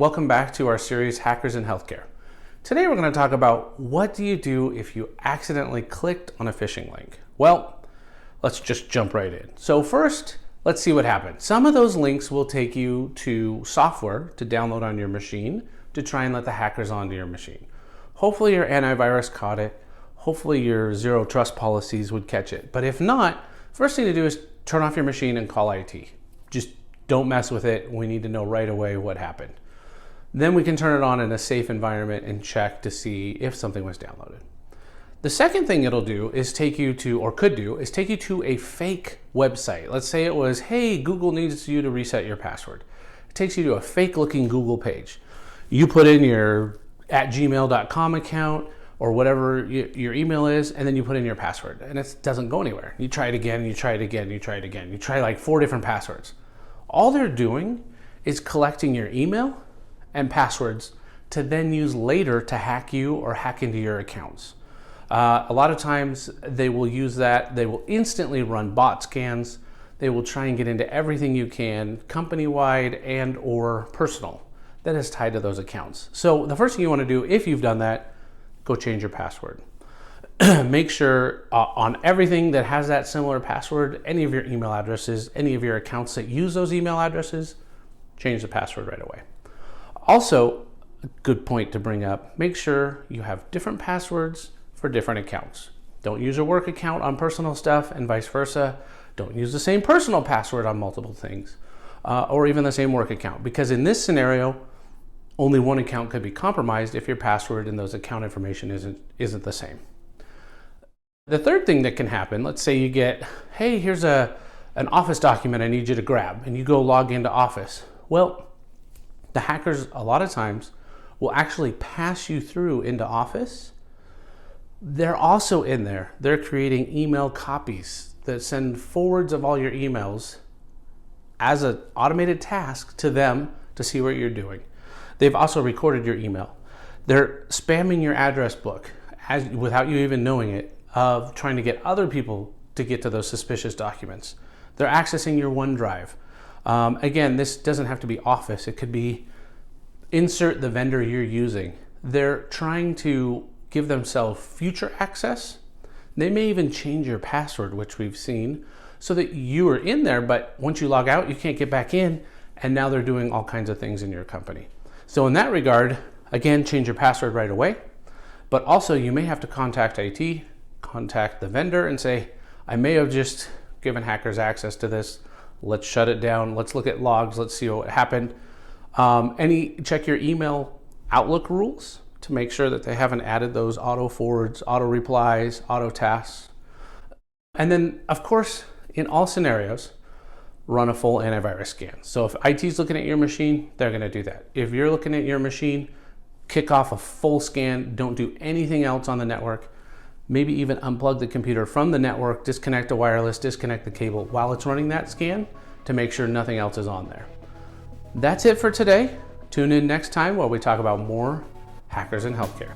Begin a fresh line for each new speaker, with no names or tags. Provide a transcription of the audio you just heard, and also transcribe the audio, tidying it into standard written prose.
Welcome back to our series, Hackers in Healthcare. Today we're going to talk about what do you do if you accidentally clicked on a phishing link. Well, let's just jump right in. So first, let's see what happened. Some of those links will take you to software to download on your machine to try and let the hackers onto your machine. Hopefully your antivirus caught it. Hopefully your zero trust policies would catch it. But if not, first thing to do is turn off your machine and call IT. Just don't mess with it. We need to know right away what happened. Then we can turn it on in a safe environment and check to see if something was downloaded. The second thing it'll do is take you to a fake website. Let's say it was, hey, Google needs you to reset your password. It takes you to a fake looking Google page. You put in your @gmail.com account or whatever your email is, and then you put in your password, and it doesn't go anywhere. You try it again, you try it again, you try it again. You try like 4 different passwords. All they're doing is collecting your email and passwords to then use later to hack you or hack into your accounts. A lot of times they will use that. They will instantly run bot scans. They will try and get into everything you can, company-wide and or personal, that is tied to those accounts. So the first thing you want to do if you've done that, go change your password. Make sure on everything that has that similar password, any of your email addresses, any of your accounts that use those email addresses, change the password right away. Also, a good point to bring up, make sure you have different passwords for different accounts. Don't use your work account on personal stuff and vice versa. Don't use the same personal password on multiple things or even the same work account, because in this scenario, only one account could be compromised if your password and those account information isn't the same. The third thing that can happen, let's say you get, hey, here's an Office document I need you to grab, and you go log into Office. Well, the hackers a lot of times will actually pass you through into Office. They're also in there. They're creating email copies that send forwards of all your emails as an automated task to them to see what you're doing. They've also recorded your email. They're spamming your address book without you even knowing it, of trying to get other people to get to those suspicious documents. They're accessing your OneDrive. Again, this doesn't have to be Office. It could be insert the vendor you're using. They're trying to give themselves future access. They may even change your password, which we've seen, so that you are in there, but once you log out, you can't get back in, and now they're doing all kinds of things in your company. So in that regard, again, change your password right away, but also you may have to contact IT, contact the vendor and say, I may have just given hackers access to this. Let's shut it down. Let's look at logs. Let's see what happened. Check your email Outlook rules to make sure that they haven't added those auto forwards, auto replies, auto tasks. And then, of course, in all scenarios, run a full antivirus scan. So if IT is looking at your machine, they're going to do that. If you're looking at your machine, kick off a full scan. Don't do anything else on the network. Maybe even unplug the computer from the network, disconnect the wireless, disconnect the cable while it's running that scan to make sure nothing else is on there. That's it for today. Tune in next time while we talk about more hackers in healthcare.